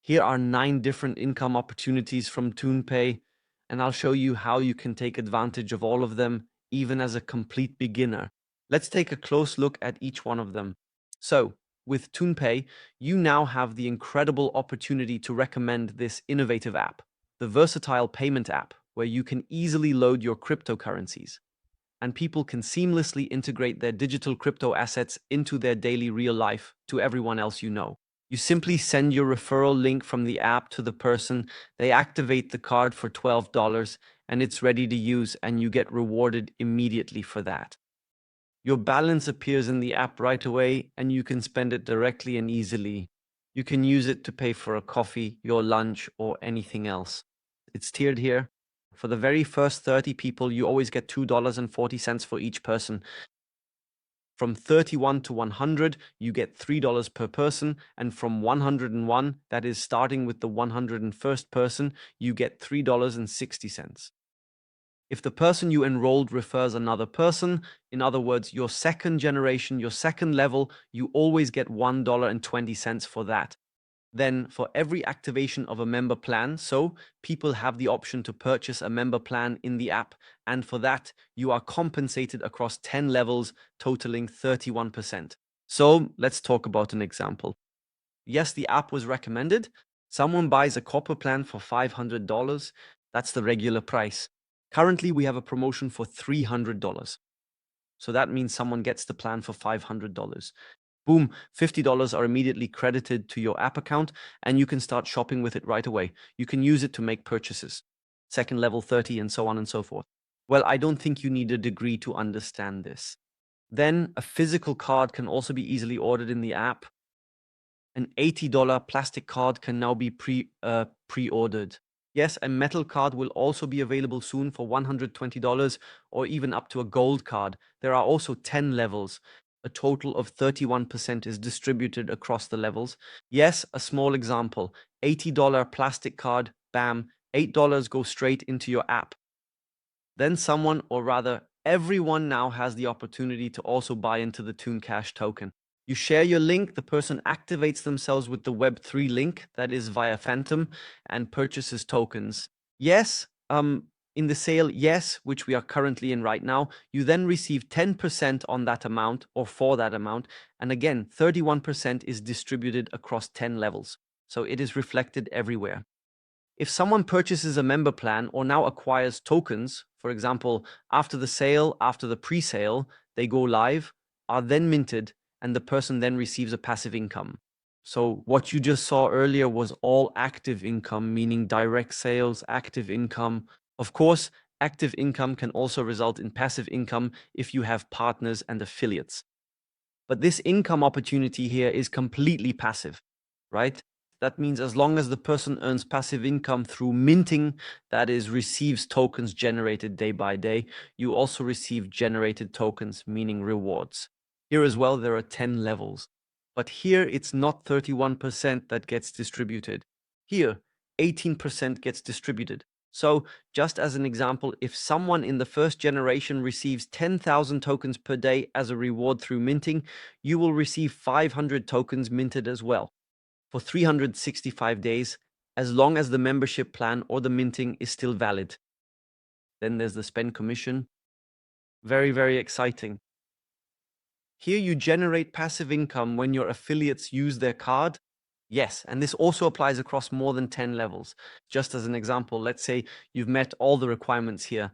Here are 9 different income opportunities from ToonPay, and I'll show you how you can take advantage of all of them, even as a complete beginner. Let's take a close look at each one of them. So, with ToonPay, you now have the incredible opportunity to recommend this innovative app, the versatile payment app, where you can easily load your cryptocurrencies, and people can seamlessly integrate their digital crypto assets into their daily real life to everyone else you know. You simply send your referral link from the app to the person, they activate the card for $12, and it's ready to use, and you get rewarded immediately for that. Your balance appears in the app right away, and you can spend it directly and easily. You can use it to pay for a coffee, your lunch, or anything else. It's tiered here. For the very first 30 people, you always get $2.40 for each person. From 31 to 100, you get $3 per person, and from 101, that is starting with the 101st person, you get $3.60. If the person you enrolled refers another person, in other words, your second generation, your second level, you always get $1.20 for that. Then, for every activation of a member plan, so people have the option to purchase a member plan in the app, and for that, you are compensated across 10 levels, totaling 31%. So, let's talk about an example. Yes, the app was recommended. Someone buys a copper plan for $500. That's the regular price. Currently, we have a promotion for $300. So that means someone gets the plan for $500. Boom, $50 are immediately credited to your app account, and you can start shopping with it right away. You can use it to make purchases, second level 30, and so on and so forth. Well, I don't think you need a degree to understand this. Then a physical card can also be easily ordered in the app. An $80 plastic card can now be pre-ordered. Yes, a metal card will also be available soon for $120 or even up to a gold card. There are also 10 levels. A total of 31% is distributed across the levels. Yes, a small example. $80 plastic card, bam, $8 go straight into your app. Then someone, or rather everyone, now has the opportunity to also buy into the Toon Cash token. You share your link, the person activates themselves with the Web3 link, that is via Phantom, and purchases tokens. Yes, in the sale, yes, which we are currently in right now, you then receive 10% on that amount or for that amount. And again, 31% is distributed across 10 levels. So it is reflected everywhere. If someone purchases a member plan or now acquires tokens, for example, after the sale, after the pre-sale, they go live, are then minted, and the person then receives a passive income. So what you just saw earlier was all active income, meaning direct sales, active income. Of course, active income can also result in passive income if you have partners and affiliates. But this income opportunity here is completely passive, right? That means as long as the person earns passive income through minting, that is, receives tokens generated day by day, you also receive generated tokens, meaning rewards. Here as well, there are 10 levels. But here, it's not 31% that gets distributed. Here, 18% gets distributed. So, just as an example, if someone in the first generation receives 10,000 tokens per day as a reward through minting, you will receive 500 tokens minted as well for 365 days, as long as the membership plan or the minting is still valid. Then there's the spend commission. Very, very exciting. Here you generate passive income when your affiliates use their card. Yes, and this also applies across more than 10 levels. Just as an example, let's say you've met all the requirements here.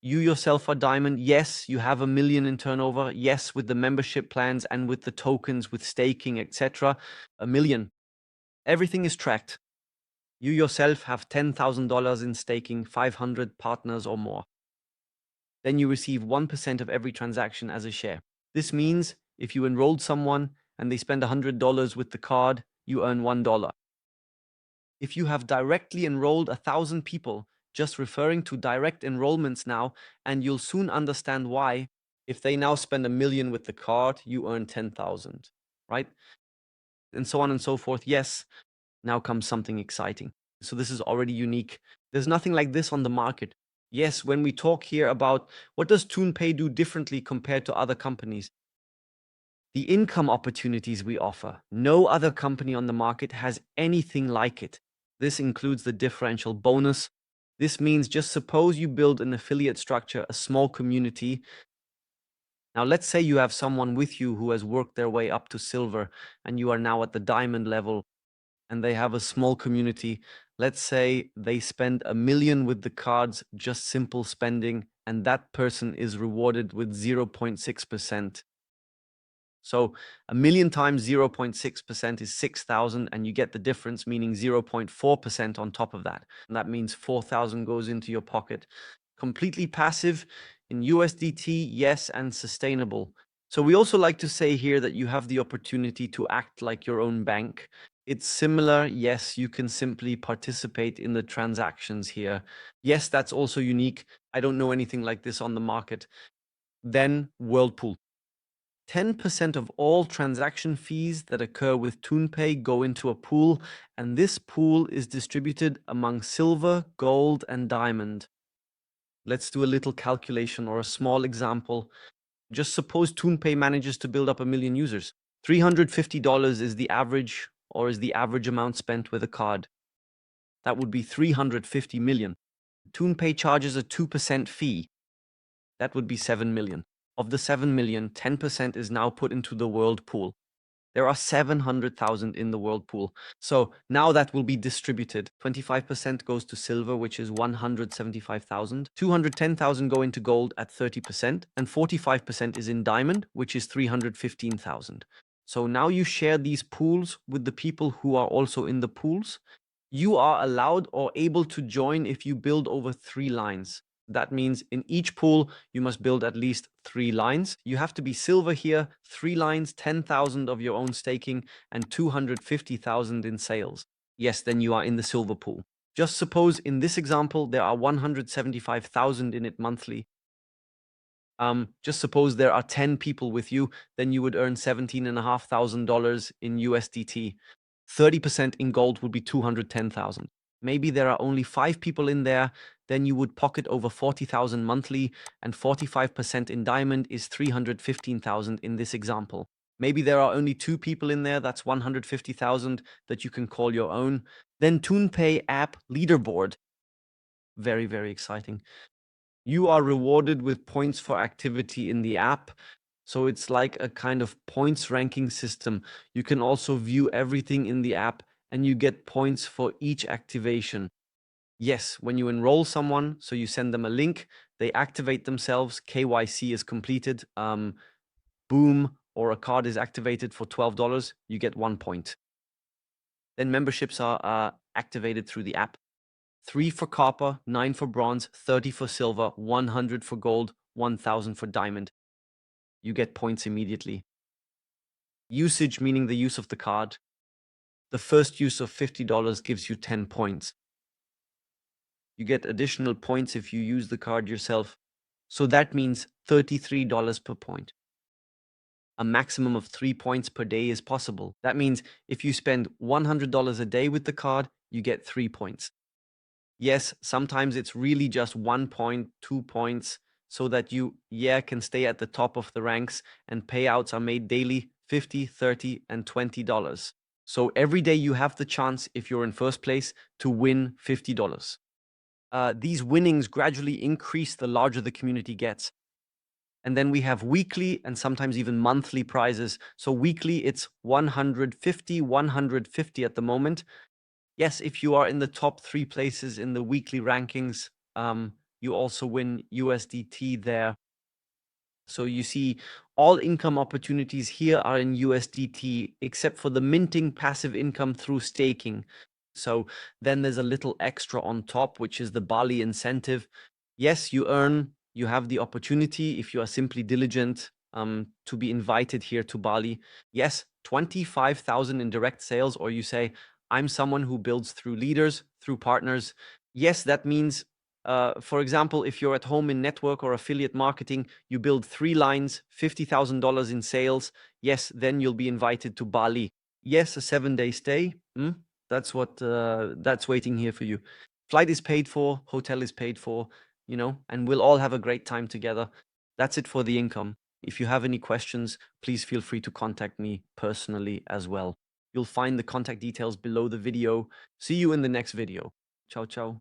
You yourself are diamond. Yes, you have 1 million in turnover. Yes, with the membership plans and with the tokens, with staking, etc. 1 million. Everything is tracked. You yourself have $10,000 in staking, 500 partners or more. Then you receive 1% of every transaction as a share. This means if you enrolled someone and they spend $100 with the card, you earn $1. If you have directly enrolled 1,000 people, just referring to direct enrollments now, and you'll soon understand why. If they now spend 1 million with the card, you earn 10,000, right? And so on and so forth. Yes, now comes something exciting. So this is already unique. There's nothing like this on the market. Yes, when we talk here about what does ToonPay do differently compared to other companies, The income opportunities we offer. No other company on the market has anything like it. This includes the differential bonus. This means just suppose you build an affiliate structure, a small community. Now, let's say you have someone with you who has worked their way up to silver and you are now at the diamond level and they have a small community. Let's say they spend 1 million with the cards, just simple spending, and that person is rewarded with 0.6%. So 1 million times 0.6% is 6,000, and you get the difference, meaning 0.4% on top of that. And that means 4,000 goes into your pocket. Completely passive in USDT, yes, and sustainable. So we also like to say here that you have the opportunity to act like your own bank. It's similar. Yes, you can simply participate in the transactions here. Yes, that's also unique. I don't know anything like this on the market. Then Whirlpool. 10% of all transaction fees that occur with ToonPay go into a pool, and this pool is distributed among silver, gold, and diamond. Let's do a little calculation or a small example. Just suppose ToonPay manages to build up 1 million users. $350 is the average, or is the average amount spent with a card. That would be 350 million. ToonPay charges a 2% fee. That would be 7 million. Of the 7 million, 10% is now put into the world pool. There are 700,000 in the world pool. So now that will be distributed. 25% goes to silver, which is 175,000. 210,000 go into gold at 30%, and 45% is in diamond, which is 315,000. So now you share these pools with the people who are also in the pools. You are allowed or able to join if you build over 3 lines. That means in each pool, you must build at least 3 lines. You have to be silver here, 3 lines, 10,000 of your own staking, and 250,000 in sales. Yes, then you are in the silver pool. Just suppose in this example, there are 175,000 in it monthly. Just suppose there are 10 people with you, then you would earn $17,500 in USDT. 30% in gold would be 210,000. Maybe there are only 5 people in there, then you would pocket over 40,000 monthly, and 45% in diamond is 315,000 in this example. Maybe there are only 2 people in there, that's 150,000 that you can call your own. Then ToonPay app leaderboard. Very, very exciting. You are rewarded with points for activity in the app. So it's like a kind of points ranking system. You can also view everything in the app and you get points for each activation. Yes, when you enroll someone, so you send them a link, they activate themselves, KYC is completed, boom, or a card is activated for $12, you get 1 point. Then memberships are activated through the app. 3 for copper, 9 for bronze, 30 for silver, 100 for gold, 1,000 for diamond. You get points immediately. Usage, meaning the use of the card. The first use of $50 gives you 10 points. You get additional points if you use the card yourself. So that means $33 per point. A maximum of 3 points per day is possible. That means if you spend $100 a day with the card, you get 3 points. Yes, sometimes it's really just 1 point, 2 points, so that you, can stay at the top of the ranks, and payouts are made daily, $50, $30, and $20. So every day you have the chance, if you're in first place, to win $50. These winnings gradually increase the larger the community gets. And then we have weekly and sometimes even monthly prizes. So weekly, it's 150 at the moment. Yes, if you are in the top 3 places in the weekly rankings, you also win USDT there. So you see, all income opportunities here are in USDT, except for the minting passive income through staking. So then there's a little extra on top, which is the Bali incentive. Yes, you have the opportunity, if you are simply diligent, to be invited here to Bali. Yes, 25,000 in direct sales, or you say, I'm someone who builds through leaders, through partners. Yes, that means, for example, if you're at home in network or affiliate marketing, you build 3 lines, $50,000 in sales. Yes, then you'll be invited to Bali. Yes, a 7-day stay. That's waiting here for you. Flight is paid for, hotel is paid for, and we'll all have a great time together. That's it for the income. If you have any questions, please feel free to contact me personally as well. You'll find the contact details below the video. See you in the next video. Ciao, ciao.